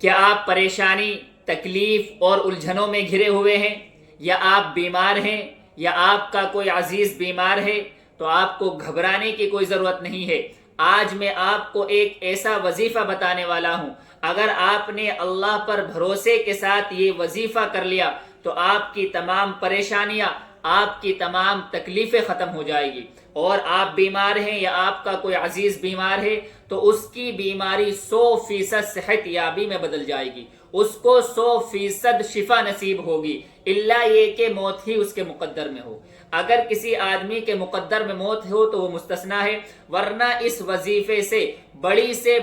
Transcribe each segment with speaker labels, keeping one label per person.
Speaker 1: کیا آپ پریشانی، تکلیف اور الجھنوں میں گھرے ہوئے ہیں، یا آپ بیمار ہیں، یا آپ کا کوئی عزیز بیمار ہے؟ تو آپ کو گھبرانے کی کوئی ضرورت نہیں ہے۔ آج میں آپ کو ایک ایسا وظیفہ بتانے والا ہوں، اگر آپ نے اللہ پر بھروسے کے ساتھ یہ وظیفہ کر لیا تو آپ کی تمام پریشانیاں، آپ کی تمام تکلیفیں ختم ہو جائے گی۔ اور آپ بیمار ہیں یا آپ کا کوئی عزیز بیمار ہے تو اس کی بیماری 100% صحت یابی میں بدل جائے گی، اس کو 100% شفا نصیب ہوگی، الا یہ کہ موت ہی اس کے مقدر میں ہو۔ اگر کسی آدمی کے مقدر میں موت ہو تو وہ مستثنا ہے، ورنہ اس وظیفے سے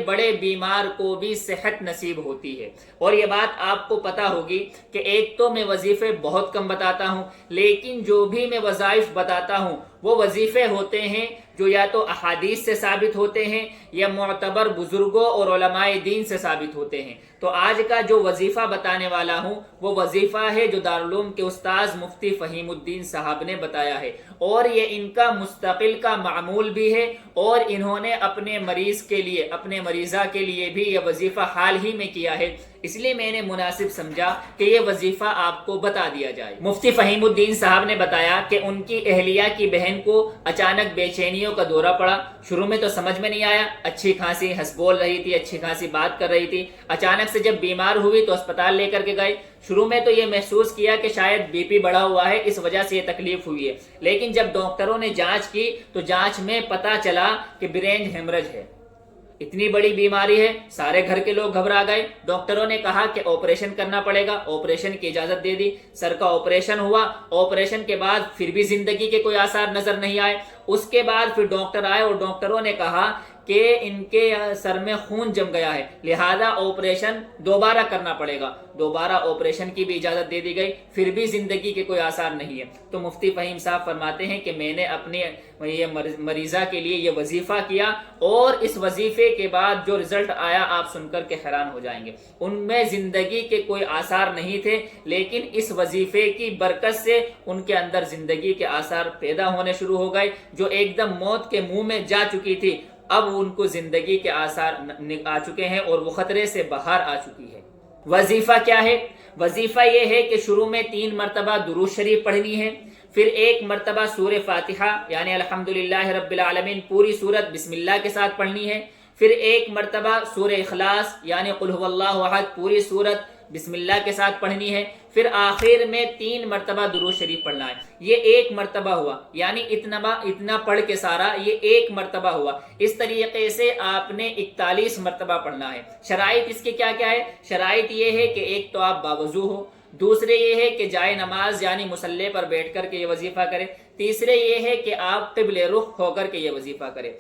Speaker 1: بڑے بیمار کو بھی صحت نصیب ہوتی ہے۔ اور یہ بات آپ کو پتا ہوگی کہ ایک تو میں وظیفے بہت کم بتاتا ہوں، لیکن جو بھی میں وظائف بتاتا ہوں وہ وظیفے ہوتے ہیں جو یا تو احادیث سے ثابت ہوتے ہیں یا معتبر بزرگوں اور علماء دین سے ثابت ہوتے ہیں۔ تو آج کا جو وظیفہ بتانے والا ہوں وہ وظیفہ ہے جو دارالعلوم کے استاذ مفتی فہیم الدین صاحب نے بتایا ہے، اور یہ ان کا مستقل کا معمول بھی ہے، اور انہوں نے اپنے مریض کے لیے، اپنے مریضہ کے لیے بھی یہ وظیفہ حال ہی میں کیا ہے، اس لیے میں نے مناسب سمجھا کہ یہ وظیفہ آپ کو بتا دیا جائے۔ مفتی فہیم الدین صاحب نے بتایا کہ ان کی اہلیہ کی بہن کو اچانک بے چینیوں کا دورہ پڑا۔ شروع میں تو سمجھ میں نہیں آیا، اچھی خاصی ہنس بول رہی تھی، اچھی خاصی بات کر رہی تھی، اچانک سے جب بیمار ہوئی تو اسپتال لے کر کے گئے۔ شروع میں تو یہ محسوس کیا کہ شاید بی پی بڑھا ہوا ہے، اس وجہ سے یہ تکلیف ہوئی ہے، لیکن جب ڈاکٹروں نے جانچ کی تو جانچ میں پتا چلا کہ برین ہیمرج ہے۔ اتنی بڑی بیماری ہے، سارے گھر کے لوگ گھبرا گئے۔ ڈاکٹروں نے کہا کہ آپریشن کرنا پڑے گا، آپریشن کی اجازت دے دی۔ سر کا آپریشن ہوا، آپریشن کے بعد پھر بھی زندگی کے کوئی آثار نظر نہیں آئے۔ اس کے بعد پھر ڈاکٹر آئے اور ڈاکٹروں نے کہا کہ ان کے سر میں خون جم گیا ہے، لہذا آپریشن دوبارہ کرنا پڑے گا۔ دوبارہ آپریشن کی بھی اجازت دے دی گئی، پھر بھی زندگی کے کوئی آثار نہیں ہے۔ تو مفتی فہیم صاحب فرماتے ہیں کہ میں نے اپنے یہ مریضہ کے لیے یہ وظیفہ کیا، اور اس وظیفے کے بعد جو رزلٹ آیا آپ سن کر کے حیران ہو جائیں گے۔ ان میں زندگی کے کوئی آثار نہیں تھے، لیکن اس وظیفے کی برکت سے ان کے اندر زندگی کے آثار پیدا ہونے شروع ہو گئے۔ جو ایک دم موت کے منہ میں جا چکی تھی، اب ان کو زندگی کے آثار آ چکے ہیں اور وہ خطرے سے باہر آ چکی ہے۔ وظیفہ کیا ہے؟ وظیفہ یہ ہے کہ شروع میں 3 مرتبہ درود شریف پڑھنی ہے، پھر 1 مرتبہ سورہ فاتحہ یعنی الحمدللہ رب العالمین پوری سورت بسم اللہ کے ساتھ پڑھنی ہے، پھر 1 مرتبہ سورہ اخلاص یعنی قل هو اللہ احد پوری سورت بسم اللہ کے ساتھ پڑھنی ہے، پھر آخر میں 3 مرتبہ درود شریف پڑھنا ہے۔ یہ 1 مرتبہ ہوا، یعنی اتنا پڑھ کے سارا یہ 1 مرتبہ ہوا۔ اس طریقے سے آپ نے 41 مرتبہ پڑھنا ہے۔ شرائط اس کے کیا کیا ہے؟ شرائط یہ ہے کہ ایک تو آپ باوضو ہو، دوسرے یہ ہے کہ جائے نماز یعنی مصلی پر بیٹھ کر کے یہ وظیفہ کریں، تیسرے یہ ہے کہ آپ قبلہ رخ ہو کر کے یہ وظیفہ کریں۔